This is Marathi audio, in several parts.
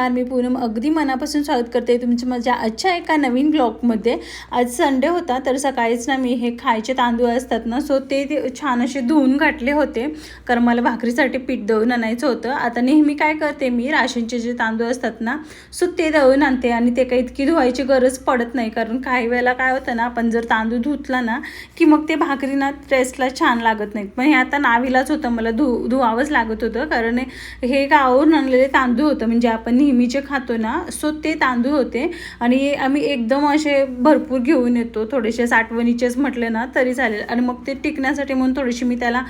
नमस्कार, मी पूनम अगदी मनापासून स्वागत करते तुमचं माझ्या आजच्या एका नवीन ब्लॉगमध्ये। आज संडे होता तर सकाळीच ना मी हे खायचे तांदूळ असतात ना, सो ते छान असे धुवून घातले होते, कारण मला भाकरीसाठी पीठ दळून आणायचं होतं। आता नेहमी काय करते मी, राशनचे जे तांदूळ असतात ना, सो ते दळून आणते आणि ते काही इतकी धुवायची गरज पडत नाही, कारण काही वेळेला काय होतं ना, आपण जर तांदूळ धुतला ना की मग ते भाकरीना टेस्टला छान लागत नाहीत। पण हे आता नावीलाच होतं, मला धुवावंच लागत होतं, कारण हे गावावरून आणलेले तांदूळ होतं, म्हणजे आपण नेहमीचे खातो ना, सो ते तांदूळ होते। आणि आम्ही एकदम असे भरपूर घेऊन येतो, थोडेसे साठवणीचेच म्हटले ना तरी चालेल। आणि मग ते टिकण्यासाठी म्हणून थोडीशी मी त्याला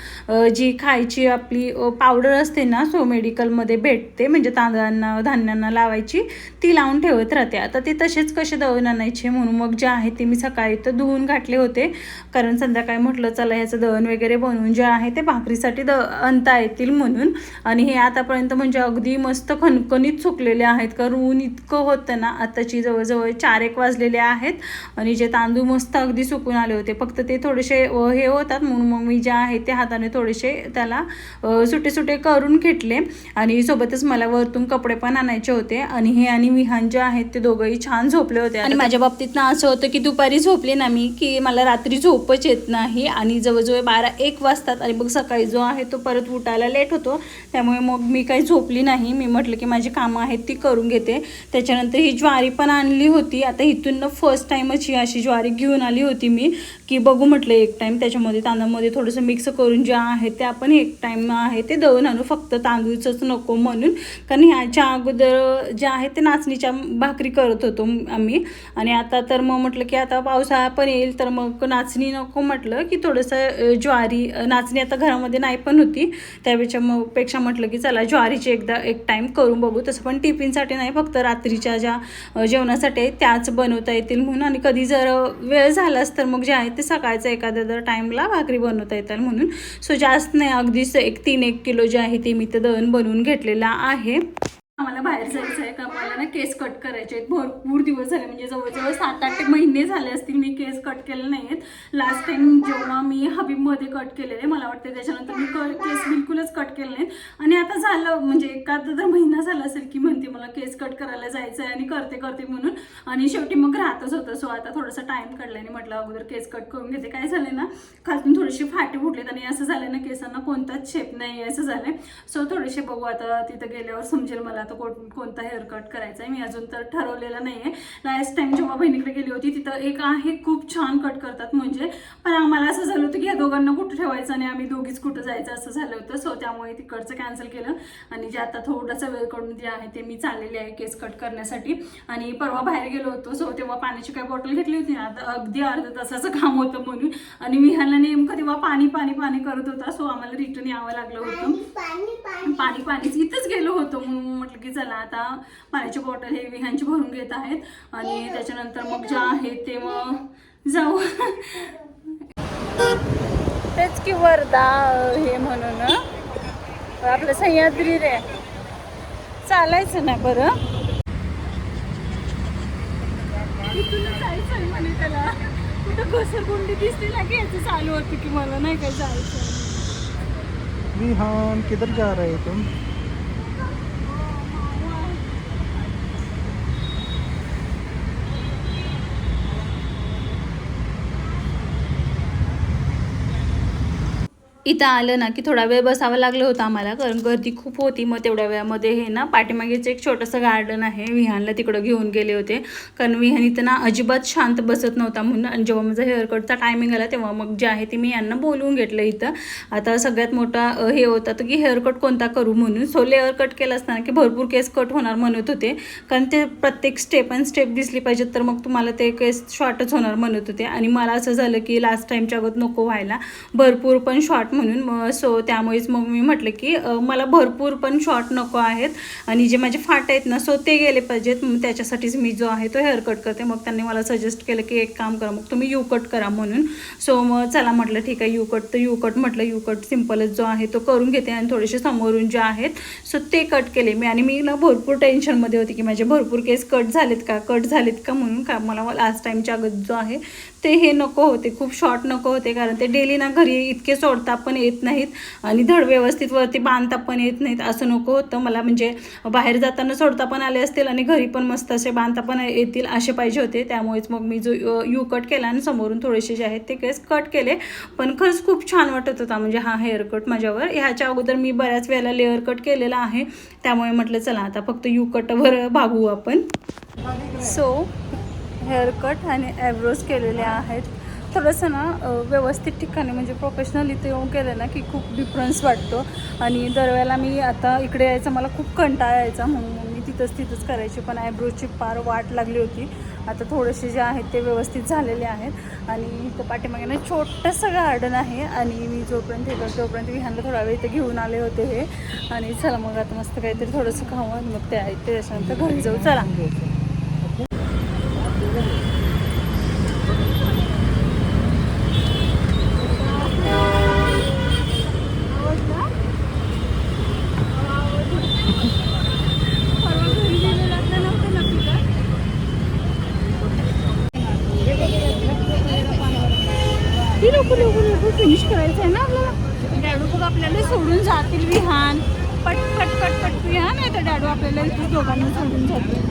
जी खायची आपली पावडर असते ना, सो मेडिकलमध्ये भेटते, म्हणजे तांदळांना धान्यांना लावायची, ती लावून ठेवत राहते। आता ते तसेच कसे दळून आणायचे म्हणून मग जे आहे ते मी सकाळी तर धुवून घातले होते, कारण संध्याकाळी म्हटलं चला ह्याचं दळण वगैरे बनवून जे आहे ते भाकरीसाठी आणता येतील म्हणून। आणि हे आतापर्यंत म्हणजे अगदी मस्त खणखणीत सुकलेले आहेत, कारण ऊन इतकं होतं ना। आताची जवळजवळ 4-1 वाजलेले आहेत आणि जे तांदूळ मस्त अगदी सुकून आले होते, फक्त ते थोडेसे हे होतात म्हणून मग मी जे आहे ते हाताने थोडेसे त्याला सुटे सुटे करून घेतले। आणि सोबतच मला वरतून कपडे पण आणायचे होते, आणि हे आणि विहान जे आहेत ते दोघंही छान झोपले होते। आणि माझ्या बाबतीत ना असं होतं की दुपारी झोपले ना मी की मला रात्री झोपच येत नाही, आणि जवळजवळ 12-1 वाजतात, आणि मग सकाळी जो आहे तो परत उठायला लेट होतो, त्यामुळे मग मी काही झोपली नाही। मी म्हटलं की माझी कामं आहेत ती करून घेते। त्याच्यानंतर ही ज्वारी पण आणली होती, आता इथून फर्स्ट टाईमच ही अशी ज्वारी घेऊन आली होती मी, की बघू म्हटलं एक टाईम त्याच्यामध्ये तांदळामध्ये थोडंसं मिक्स करून जे आहे ते आपण एक टाईम आहे ते दळून आणू, फक्त तांदूळच नको म्हणून, कारण ह्याच्या अगोदर जे आहे ते नाचणीच्या भाकरी करत होतो आम्ही। आणि आता तर मग म्हटलं की आता पावसाळा पण येईल तर मग नाचणी नको म्हटलं की थोडंसं ज्वारी, नाचणी आता घरामध्ये नाही पण होती, त्यापेक्षा म्हटलं की चला ज्वारीची एकदा एक टाईम करून बघू। तसं पण टिफिनसाठी नाही, फक्त रात्रीच्या ज्या जेवणासाठी त्याच बनवता येतील म्हणून, आणि कधी जर वेळ झालाच तर मग जे आहे ते सकाळचं एखाद्या जर टाईमला भाकरी बनवता येतात म्हणून। सो जास्त नाही, अगदीच 3-1 किलो जे आहे ते मी ते दळण बनवून घेतलेला आहे। आम्हाला बाहेर जायचं आहे, का मला ना केस कट करायचे आहेत, भरपूर दिवस झाले, म्हणजे जवळजवळ 7-8 महिने झाले असतील मी केस कट केले नाही आहेत। लास्ट टाइम जेव्हा मी हबीबमध्ये कट केलेले मला वाटते, त्याच्यानंतर मी केस बिलकुलच कट केले नाहीत। आणि आता झालं म्हणजे एखादा जर महिना झाला असेल की म्हणते मला केस कट करायला जायचं आहे आणि करते म्हणून, आणि शेवटी मग राहतच होतं। सो आता थोडासा टाइम काढला आणि म्हटलं अगोदर केस कट करून घेते। काय झालं ना, खालून थोडेसे फाटे फुटलेत आणि असं झालं ना केसांना कोणताच शेप नाही आहे असं झालंय। सो थोडेसे बघू आता, तिथं गेल्यावर समजेल मला आता कोणता हेअर कट करायचा आहे, मी अजून तर ठरवलेला नाही आहे। लास्ट टाइम जेव्हा बहिणीकडे गेली होती तिथं एक आहे खूप छान कट करतात म्हणजे, पण आम्हाला असं झालं होतं की या दोघांना कुठं ठेवायचं आणि आम्ही दोघीच कुठं जायचं असं झालं होतं। सो त्यामुळे तिकडचं कॅन्सल केलं, आणि जे आता थोडासा वेळ काढून जे आहे ते मी चाललेली आहे केस कट करण्यासाठी। आणि परवा बाहेर गेलो होतो, सो तेव्हा पाण्याची काय बॉटल घेतली होती ना, आता अगदी अर्ध्या तासाचं काम होतं म्हणून, आणि विहानला नेमकं तेव्हा पाणी करत होता, सो आम्हाला रिटर्न यावं लागलं होतं। पाणीच इथंच गेलो होतो म्हणून म्हटलं की चला आता पाण्याची बॉटल हे विहानची भरून घेत आहेत, आणि त्याच्यानंतर मग जे आहे ते मग जाऊ तेच की वर्धा हे म्हणून आपलं सह्याद्री रे, चालायचं ना बरं, इथूनच जायचं म्हणे त्याला, कुठं घसरगुंडी दिसते ना की याचं चालू होतं की मला नाही काय जायचं। विहान किधर जा रहे हो तुम? इथं आलं ना की थोडा वेळ बसावं लागलं होतं आम्हाला, कारण गर्दी खूप होती। मग तेवढ्या वेळामध्ये हे ना पाठीमागेच एक छोटंसं गार्डन आहे, विहानला तिकडं घेऊन गेले होते, कारण विहान इथं ना अजिबात शांत बसत नव्हता म्हणून। आणि जेव्हा माझा हेअरकटचा टायमिंग आला तेव्हा मग जे आहे ते मी यांना बोलवून घेतलं इथं। आता सगळ्यात मोठा हे होतं की हेअरकट कोणता करू म्हणून, सो लेअर कट केलं असताना की भरपूर केस कट होणार म्हणत होते, कारण ते प्रत्येक स्टेप दिसली पाहिजेत, तर मग तुम्हाला ते केस शॉर्टच होणार म्हणत होते। आणि मला असं झालं की लास्ट टाईमच्या अगोदर नको व्हायला भरपूर पण शॉर्ट म्हणून, सो त्यामुळेच मग मी म्हटलं की मला भरपूर पण शॉर्ट नको आहेत, आणि जे माझे फाट आहेत ना सो ते गेले पाहिजेत, त्याच्यासाठीच मी जो आहे तो हेअर कट करते। मग त्यांनी मला सजेस्ट केलं की एक काम करा, मग तुम्ही यू कट करा म्हणून। सो मग चला म्हटलं ठीक आहे, यू कट म्हटलं, यू कट सिम्पलच जो आहे तो करून घेते, आणि थोडेसे समोरून जे आहेत सो ते कट केले मी। आणि मी ना भरपूर टेन्शनमध्ये होते की माझे भरपूर केस कट झालेत का म्हणून, का मला लास्ट टाईमच्या अगोदर जो आहे ते हे नको होते, खूप शॉर्ट नको होते, कारण ते डेली ना घरी इतके सोडता पण येत नाहीत आणि धड व्यवस्थित वरती बांधता पण येत नाहीत. असं नको होतं मला, म्हणजे बाहेर जाताना सोडता पण आले असतील आणि घरी पण मस्त असे बांधता पण येतील असे पाहिजे होते. त्यामुळेच मग मी जो यू कट केला आणि समोरून थोडेसे जे आहेत ते केस कट केले. पण खरंच खूप छान वाटत होता म्हणजे हा हेअर कट माझ्यावर. ह्याच्या अगोदर मी बऱ्याच वेळेला लेअर कट केलेला आहे, त्यामुळे म्हटलं चला आता फक्त यू कटवर भागू आपण. सो हेअर कट आणि ॲब्रोज केलेले आहेत. थोडंसं ना व्यवस्थित ठिकाणी म्हणजे प्रोफेशनल इथे येऊन केलं ना की खूप डिफरन्स वाटतो. आणि दरवेळेला मी आता इकडे यायचा मला खूप कंटाळा यायचा, म्हणून मी तिथंच करायची. पण ॲब्रोजची फार वाट लागली होती. आता थोडेसे जे आहेत ते व्यवस्थित झालेले आहेत. आणि इथं पाठीमागे ना छोटंसं गार्डन आहे आणि मी जोपर्यंत हे करतो तोपर्यंत विहानला थोडा वेळ इथे घेऊन आले होते हे. आणि चला मग आता मस्त काहीतरी थोडंसं खाऊ आणि मग ते त्याच्यानंतर घरी जाऊ. चला फिनिश करायचं आहे ना आपल्याला. डॅडू बघ आपल्याला सोडून जातील विहान, पट पट पट पट विहान आहे तर डॅडू आपल्याला इथे दोघांना सोडून जातील.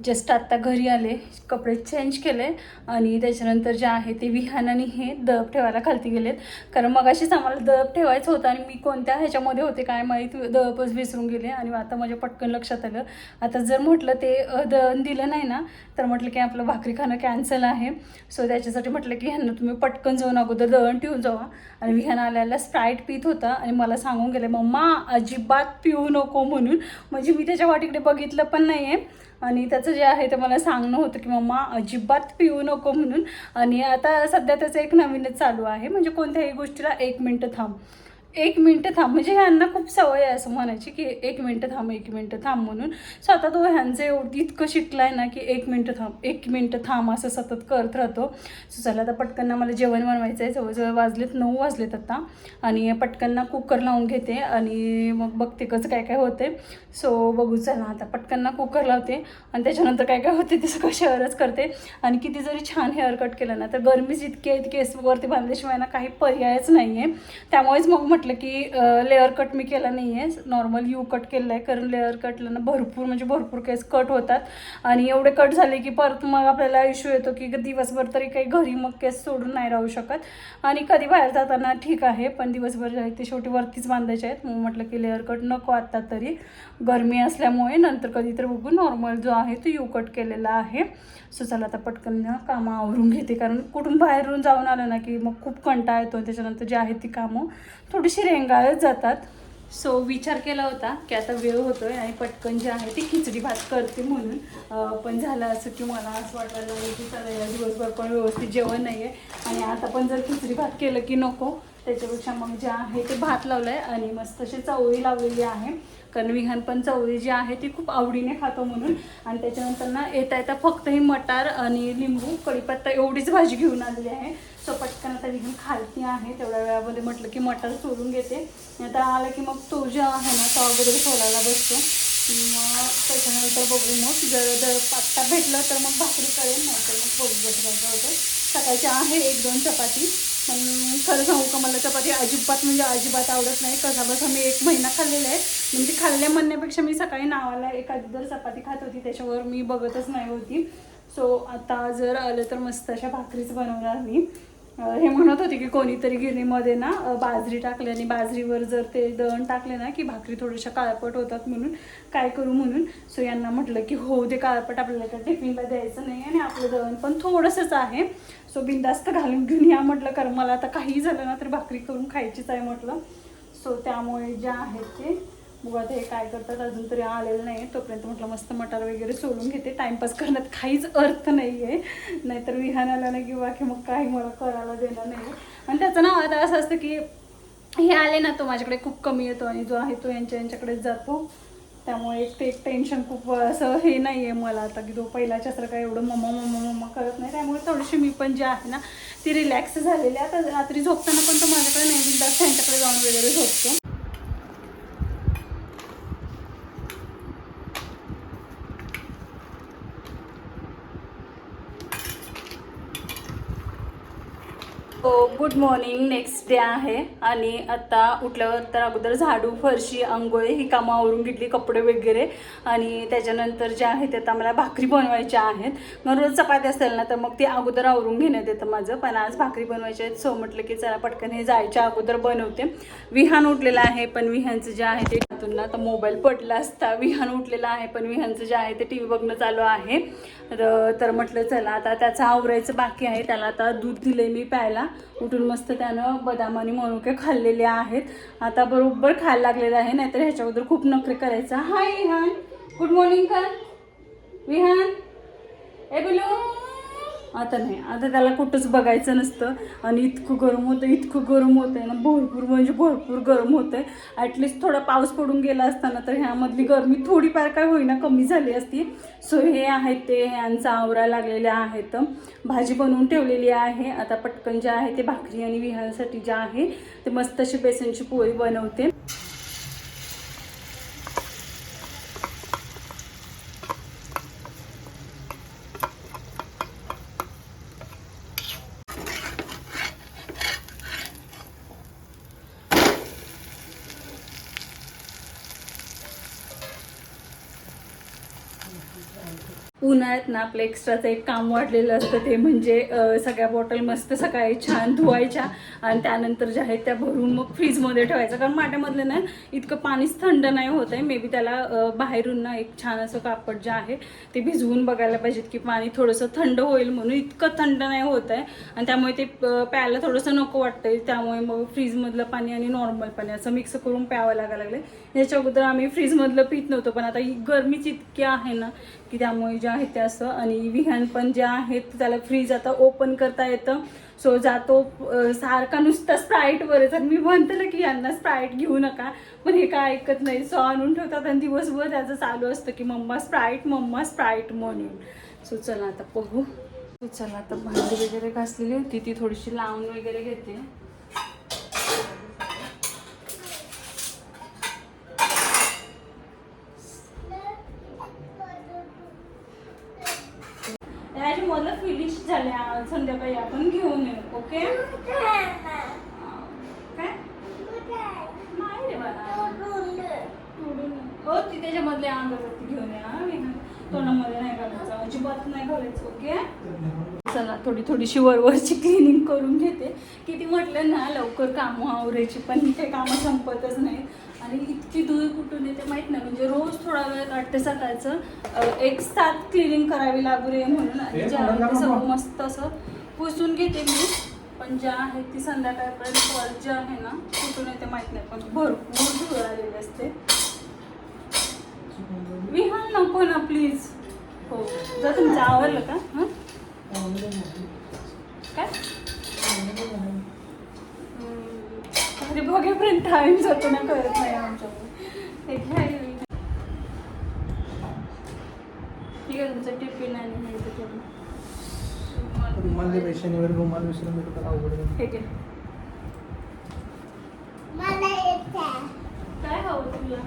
जस्ट आत्ता घरी आले, कपडे चेंज केले आणि त्याच्यानंतर जे आहे ते विहान आणि हे दळप ठेवायला खालती गेलेत. कारण मगाशीच आम्हाला दळप ठेवायचं होतं आणि मी कोणत्या ह्याच्यामध्ये होते काय माहीत दळपच विसरून गेले. आणि आता माझ्या पटकन लक्षात आलं, आता जर म्हटलं ते दळण दिलं नाही ना तर म्हटलं की आपलं भाकरी खाणं कॅन्सल आहे. सो त्याच्यासाठी म्हटलं की ह्यांना तुम्ही पटकन जाऊन अगोदर दळण ठेवून जावा. आणि विहान आल्याला स्प्राईट पित होता आणि मला सांगून गेले मम्मा अजिबात पिऊ नको म्हणून. म्हणजे मी त्याच्या वाटीकडे बघितलं पण नाही आहे आणि त्याचं जे आहे ते मला सांगणं होतं की मम्मा अजिबात पिऊ नको म्हणून. आणि आता सध्या त्याचं एक नवीनच चालू आहे, म्हणजे कोणत्याही गोष्टीला 1 मिनटं थांब, 1 मिनटं थांब. म्हणजे ह्यांना खूप सवय आहे असं म्हणायची की 1 मिनटं थांब, 1 मिनटं थांब म्हणून. सो आता तो ह्यांचं एवढं इतकं शिकला आहे ना की 1 मिनटं थांब, 1 मिनटं थांब असं सतत करत राहतो. सो चला आता पटकन मला जेवण बनवायचं आहे. जवळजवळ वाजलेत 9 वाजलेत आता. आणि पटकन कुकर लावून घेते आणि मग बघते कसं काय काय होते. सो बघू चला आता पटकन कुकर लावते आणि त्याच्यानंतर काय काय होते ते सगळं शेअरच करते. आणि किती जरी छान हेअर कट केलं ना तर गरमीच इतकी आहे, केसवरती बांधल्याशिवाय ना काही पर्यायच नाही आहे. त्यामुळेच मग म्हटलं की लेअर कट मी केला नाही आहे, नॉर्मल यू कट केलं आहे. कारण लेअर कटला ना भरपूर केस कट होतात आणि एवढे कट झाले की परत मग आपल्याला इश्यू येतो की दिवसभर तरी काही घरी मग केस सोडून नाही राहू शकत. आणि कधी बाहेर जाताना ठीक आहे, पण दिवसभर जे आहे ते शेवटी वरतीच बांधायचे आहेत. मग म्हटलं की लेअर कट नको आत्ता तरी, गरमी असल्यामुळे नंतर कधीतरी बघू. नॉर्मल जो आहे तो यू कट केलेला आहे. सो चला आता पटकन कामं आवरून घेते, कारण कुठून बाहेरून जाऊन आलं ना की मग खूप कंटाळा येतो. त्याच्यानंतर जे आहे ती कामं थोडीशी रेंगाळत जातात. सो विचार केला होता की आता वेळ होतोय आणि पटकन जे आहे ती खिचडी भात करते म्हणून. पण झालं असं की मला असं वाटायला लागलं की चला या दिवसभर पण व्यवस्थित जेवण नाही आहे आणि आता पण जर खिचडी भात केलं की नको, त्याच्यापेक्षा मग जे आहे ते भात लावलं आहे आणि मस्त अशी चवळी लावलेली आहे. कारण विहान पण चवळी जी आहे ती खूप आवडीने खातो म्हणून. आणि त्याच्यानंतर येता फक्त ही मटार आणि लिंबू कढीपत्ता एवढीच भाजी घेऊन आलेली आहे. सो पटकन आता विहान खालती आहे, तेवढ्या वेळामध्ये म्हटलं की मटार सोडून घेते. आता आलं की मग तो जे आहे ना तो अगोदर सोलायला बसतो. मग त्याच्यानंतर बघू, मग जर आत्ता भेटलं तर मग भाकरी करेन, नाही तर मग बघू कसं होतं. सकाळची आहे 1-2 चपाती, पण खरं सांगू का मला चपाती अजिबात आवडत नाही. कसा बसा मी 1 महिना खाल्लेला आहे, म्हणजे खाल्ल्या म्हणण्यापेक्षा मी सकाळी नावाला एखादी जर चपाती खात होती, त्याच्यावर मी बघतच नाही होती. सो आता जर आलं तर मस्त अशा भाकरीच बनवणार मी. हे म्हणत होते की कोणीतरी गिरणीमध्ये ना बाजरी टाकली आणि बाजरीवर जर ते दळण टाकले ना की भाकरी थोड्याशा काळपट होतात, म्हणून काय करू म्हणून. सो यांना म्हटलं की हो ते काळपट आपल्याला त्या टिफिनला द्यायचं नाही आणि आपलं दळण पण थोडंसंच आहे. सो बिंदास्त घालून घेऊन या म्हटलं, कारण मला आता काही झालं ना तर भाकरी करून खायचीच आहे म्हटलं. सो त्यामुळे जे आहेत ते बघा ते काय करतात, अजून तरी आलेलं नाही. तोपर्यंत म्हटलं मस्त मटार वगैरे सोलून घेते. टाईमपास करण्यात काहीच अर्थ नाही आहे, नाहीतर विहान आला ना किंवा की मग काही मला करायला देणार नाही. आणि त्याचं ना आता असं असतं की हे आले ना तो माझ्याकडे खूप कमी येतो आणि जो आहे तो यांच्याकडेच जातो. त्यामुळे एक टेन्शन खूप असं हे नाही आहे मला आता की तो पहिल्याच्या असं काय एवढं मम्मा करत नाही. त्यामुळे थोडीशी मी पण जे आहे ना ती रिलॅक्स झालेली आहे. आता रात्री झोपताना पण तो माझ्याकडे नाही, बिनधास्त त्यांच्याकडे जाऊन वगैरे झोपतो. Good morning. नेक्स्ट डे आहे आणि आता उठल्यावर तर अगोदर झाडू, फरशी, आंघोळी ही कामं आवरून घेतली, कपडे वगैरे. आणि त्याच्यानंतर जे आहे ते आता मला भाकरी बनवायच्या आहेत. मग रोज चपाती असेल ना तर मग ती अगोदर आवरून घेण्यात येतं माझं, पण आज भाकरी बनवायच्या आहेत. सो म्हटलं की चला पटकन हे जायच्या अगोदर बनवते. विहान उठलेलं आहे, पण विहानचं जे आहे ते ना तर मोबाईल पडला असता. विहान उठलेला आहे, पण विहानचं जे आहे ते टी व्ही बघणं चालू आहे. तर म्हटलं चला आता त्याचं आवरायचं बाकी आहे. त्याला आता दूध दिले मी प्यायला. उठून मस्त त्यानं बदाम आणि मनुके खाल्लेले आहेत. आता बरोबर खायला लागलेलं आहे, नाहीतर ह्याच्या अगोदर खूप नखरे करायचा. हाय विहान, गुड मॉर्निंग का विहान? ए बोलू आता नाही, आता त्याला कुठंच बघायचं नसतं. आणि इतकं गरम होतं, इतकं गरम होतं आहे ना, भरपूर म्हणजे भरपूर गरम होतं आहे. ॲटलिस्ट थोडा पाऊस पडून गेला असताना तर ह्यामधली गरमी थोडीफार काय होईना कमी झाली असती. सो हे आहेत ते ह्यांचा आवरायला लागलेले आहेत. भाजी बनवून ठेवलेली आहे. आता पटकन जे आहे ते भाकरी आणि विहारासाठी जे आहे ते मस्त अशी बेसनची पोळी बनवते. उन्हाळ्यात ना आपलं एक्स्ट्राचं एक काम वाढलेलं असतं, ते म्हणजे सगळ्या बॉटल मस्त सकाळी छान धुवायच्या आणि त्यानंतर ज्या आहेत त्या भरून मग फ्रीजमध्ये ठेवायचं. कारण माट्यामधलं ना इतकं पाणीच थंड नाही होत आहे. मे बी त्याला बाहेरून ना एक छान असं कापड जे आहे ते भिजवून बघायला पाहिजेत की पाणी थोडंसं थंड होईल म्हणून. इतकं थंड नाही होत आहे आणि त्यामुळे ते प्यायला थोडंसं नको वाटतंय. त्यामुळे मग फ्रीजमधलं पाणी आणि नॉर्मल पाणी असं मिक्स करून प्यावं लागायला लागले. याच्या अगोदर आम्ही फ्रीजमधलं पित नव्हतो, पण आता ही गरमीच इतकी आहे ना की त्यामुळे जे आहे ते असं. आणि विहान पण जे आहेत त्याला फ्रीज आता ओपन करता येतं. सो जातो सारखा नुसता स्प्राईटवरच. आणि मी म्हणते की यांना स्प्राईट घेऊ नका, पण हे काय ऐकत नाही. सो आणून ठेवतात आणि दिवसभर त्याचं चालू असतं की मम्मा स्प्राईट म्हणून. सो चला आता बघू. चला आता भांडी वगैरे घासलेली होती ती थोडीशी लावून वगैरे घेते. मला फिनिश झाल्या, संध्याकाळी आपण घेऊन येऊ. ओके काय नाही रे बाळा, हो ती त्याच्यामधले अंगावरती घेऊन या. तोंडामध्ये नाही घालायचं, अजिबात नाही घालायचं. ओके चला थोडीशी वरवरची क्लिनिंग करून घेते. किती म्हटलं ना लवकर कामं आवरायची, पण ही काही कामं संपतच नाही. आणि इतकी धूळ कुठून येते माहीत नाही. म्हणजे रोज थोडा वेळ काढते सकाळचं, एक साथ क्लिनिंग करावी लागू रे म्हणून. आणि ज्या आहे ते सगळं मस्त असं पुसून घेते मी, पण ज्या आहे ती संध्याकाळपर्यंत परत जे आहे ना कुठून येते माहीत नाही, पण भरपूर धूळ आलेली असते. विहान नको ना प्लीज. हो जर तुमचं आवडलं का? हां काय अरे बघेपर्यंत टाईम जातो ना, कळत नाही आमच्याकडे. हे घ्या ठीक आहे तुमचं टिफिन आणि हे काय हवं तुला?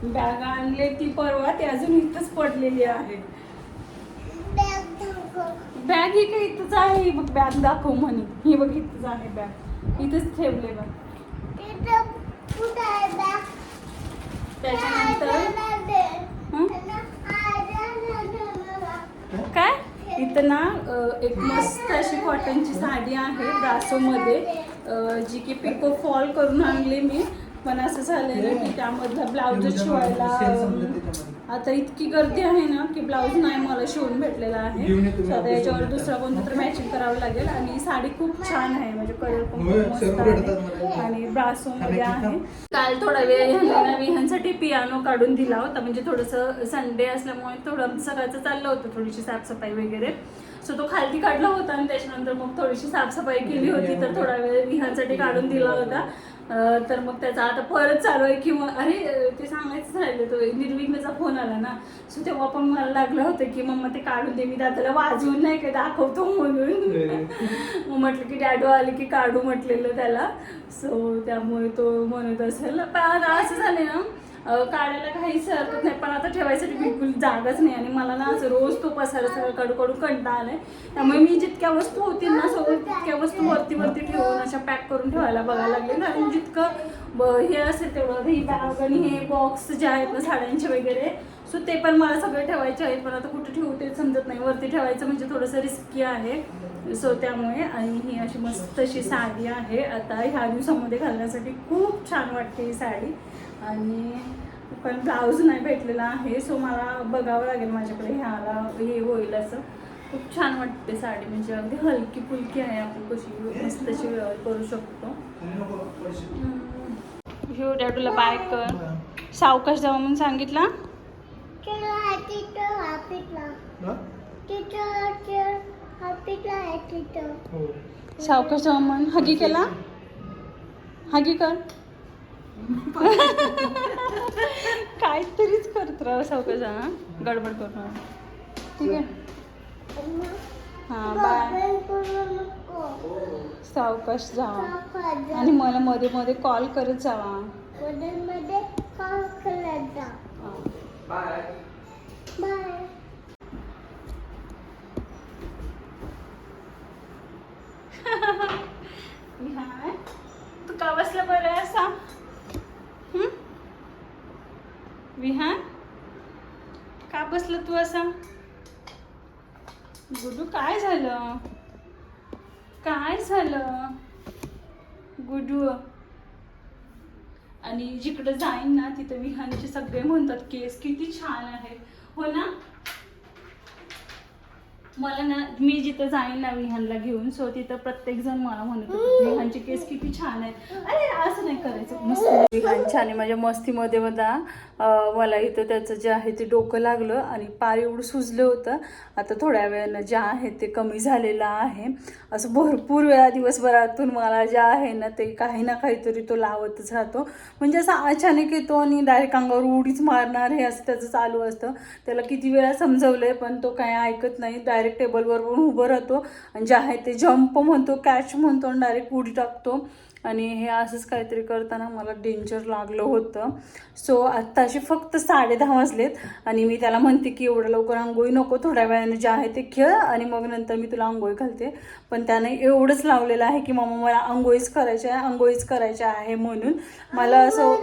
बॅग आणले ती परवा, ती अजून इथंच पडलेली आहे. बॅग ही काही इथंच आहे बघ. बॅग दाखव म्हणे. ही बघ इथंच आहे बॅग, इथंच ठेवले बघ. त्याच्यानंतर काय इथं ना एक मस्त अशी कॉटनची साडी आहे ब्रासोमध्ये, जी की पिको फॉल करून आणली मी. पण असं झालेलं की त्यामधला ब्लाऊज शिवायला आता इतकी गर्दी आहे ना की ब्लाऊज नाही मला शिवून भेटलेला आहे. आता याच्यावर दुसरा कोणतं तर मॅचिंग करावं लागेल. आणि साडी खूप छान आहे, म्हणजे कलर पण खूप मस्त आहे आणि ब्रासोमध्ये आहे. काल थोडा वेळ ह्यांना विहानसाठी पियानो काढून दिला होता, म्हणजे थोडंसं संडे असल्यामुळे थोडं सकाळचं चाललं होतं थोडीशी साफसफाई वगैरे. सो तो खालती काढला होता आणि त्याच्यानंतर मग थोडीशी साफसफाई केली होती, तर थोडा वेळ विहानसाठी काढून दिला होता. तर मग त्याचा आता परत चालू आहे. किंवा अरे ते सांगायचं राहिलं, तो निर्विघ्नचा फोन आला ना, सो तेव्हा पण मला लागलं होतं की मम्मा ते काढून दे, मी दादाला वाजवून नाही काय दाखवतो म्हणून. मग म्हटलं की डॅडो आले की काढू म्हटलेलं त्याला. सो त्यामुळे तो म्हणत असेल. पण असं झालं ना काढायला काहीच हरकत नाही, पण आता ठेवायसाठी बिलकुल जागाच नाही. आणि मला ना असं रोज तो पसारा सगळं कडू कंटाळा आलाय. त्यामुळे मी जितक्या वस्तू होतील ना सोबत तितक्या वस्तू वरती ठेवून अशा पॅक करून ठेवायला बघायला लागले. कारण जितकं हे असेल तेवढं ही बॅग आणि हे बॉक्स जे आहेत ना साड्यांचे वगैरे, सो ते पण मला सगळे ठेवायचे आहेत. पण आता कुठे ठेवू ते समजत नाही. वरती ठेवायचं म्हणजे थोडंसं रिस्की आहे. सो त्यामुळे, आणि ही अशी मस्त अशी साडी आहे. आता ह्या दिवसामध्ये घालण्यासाठी खूप छान वाटते ही साडी. आणि पण ब्लाऊज नाही भेटलेला आहे, सो मला बघावं लागेल माझ्याकडे ह्याला हे होईल असं. खूप छान वाटते साडी, म्हणजे अगदी हलकी फुलकी आहे. आपण कशी मस्त अशी वेअर करू शकतो. तुला बाय कर. सावकाश जाऊ म्हणून सांगितलं. सावकाश जाऊ म्हणून हगी केला. हगी कर. काहीतरीच करत राहा सावकाश. गडबड करू. ठीक आहे. हां बाय. सावकाश जावा आणि मला मध्ये मध्ये कॉल करत जावा. Bye bye. तू का बसला बरं असा? विहान का बसलं तू असा? गुडू काय झालं? काय झालं गुडू? आणि जिकडे जाईन ना तिथं विहानचे सगळे म्हणतात केस किती छान आहे, हो ना? मला ना, मी जिथं जाईन ना विहानला घेऊन, सो तिथं प्रत्येक जण मला म्हणत होते विहानचे केस किती छान आहेत. अरे असं नाही करायचं. मस्त विहान छान आहे. माझ्या मस्तीमध्ये मला इथं त्याचं जे आहे ते डोकं लागलं आणि पार एवढं सुजलं होतं. आता थोड्या वेळानं जे आहे ते कमी झालेलं आहे. असं भरपूर वेळा दिवसभरातून मला जे आहे ना ते काही ना काहीतरी तो लावतच राहतो. म्हणजे असं अचानक येतो आणि डायरेक्ट अंगावर उडीच मारणार, हे असं त्याचं चालू असतं. त्याला किती वेळा समजवलंय पण तो काही ऐकत नाही. डायरेक्ट टेबलवर उभं राहतो आणि जे आहे ते जम्प म्हणतो, कॅच म्हणतो आणि डायरेक्ट उडी टाकतो. आणि हे असंच काहीतरी करताना मला डेंजर लागलं होतं. सो आत्ताशी फक्त 10:30 वाजलेत आणि मी त्याला म्हणते की एवढं लवकर आंघोळी नको, थोड्या वेळाने जे आहे ते खेळ आणि मग नंतर मी तुला आंघोळी घालते. पण त्याने एवढंच लावलेलं आहे की मम्मा मला आंघोळीच करायच्या आहे म्हणून. मला असं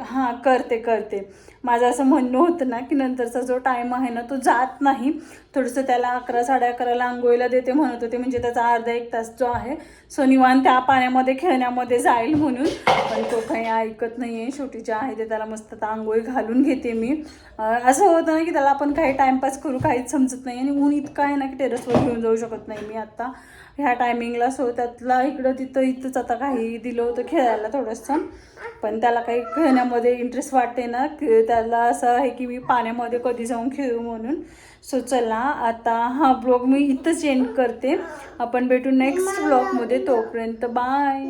हां करते. माझं असं म्हणणं होतं ना की नंतरचा जो टाईम आहे ना तो जात नाही. थोडंसं त्याला 11, 11:30ला आंघोळीला देते म्हणत होते, म्हणजे त्याचा अर्धा 1 तास जो आहे सो निवांत त्या पाण्यामध्ये खेळण्यामध्ये जाईल म्हणून. पण तो काही ऐकत नाही आहे. शेवटी जे आहे ते त्याला मस्त आता आंघोळी घालून घेते मी. असं होतं ना की त्याला आपण काही टाईमपास करू, काहीच समजत नाही. आणि ऊन इतकं आहे ना की टेरेसवर घेऊन जाऊ शकत नाही मी आता ह्या टायमिंगला. सो त्यातला इथंच आता काही दिलं होतं खेळायला थोडंसं, पण त्याला काही खेळण्यामध्ये इंटरेस्ट वाटते ना, त्याला असं आहे की मी पाण्यामध्ये कधी जाऊन खेळू म्हणून. सो चला आता हा ब्लॉग मी इथंच एंड करते. आपण भेटू नेक्स्ट ब्लॉगमध्ये. तोपर्यंत बाय.